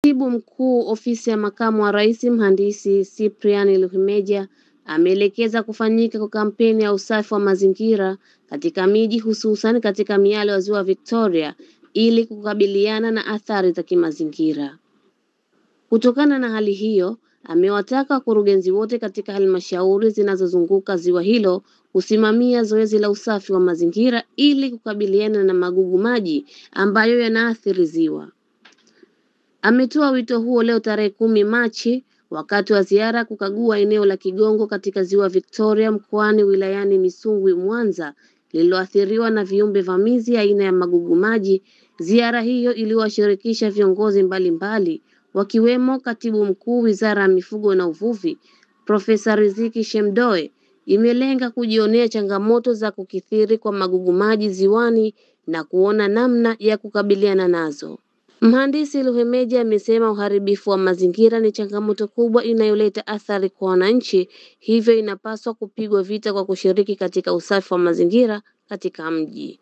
Katibu Mkuu Ofisi ya Makamu wa Rais Mhandisi Cyprian Luhimeja ameelekeza kufanyika kwa kampeni ya usafi wa mazingira katika miji hususan katika mialo ya Ziwa Victoria ili kukabiliana na athari za kimazingira. Kutokana na hali hiyo, amewataka wakurugenzi wote katika halmashauri zinazozunguka ziwa hilo kusimamia zoezi la usafi wa mazingira ili kukabiliana na magugu maji ambayo yanaathiri ziwa. Ametoa wito huo leo tarehe 10 Machi wakati wa ziara kukagua eneo la Kigongo katika Ziwa Victoria mkoani wilayani Misungwi, Mwanza, lililoathiriwa na viumbe vamizi aina ya magugu maji. Ziara hiyo iliwashirikisha viongozi mbalimbali wakiwemo Katibu Mkuu Wizara ya Mifugo na Uvuvi, Profesa Riziki Shemdoe. Imelenga kujionea changamoto za kukithiri kwa magugu maji ziwani na kuona namna ya kukabiliana nazo. Mhandisi Luhimeja amesema uharibifu wa mazingira ni changamoto kubwa inayoleta athari kwa wananchi, hivyo inapaswa kupigwa vita kwa kushiriki katika usafi wa mazingira katika mji.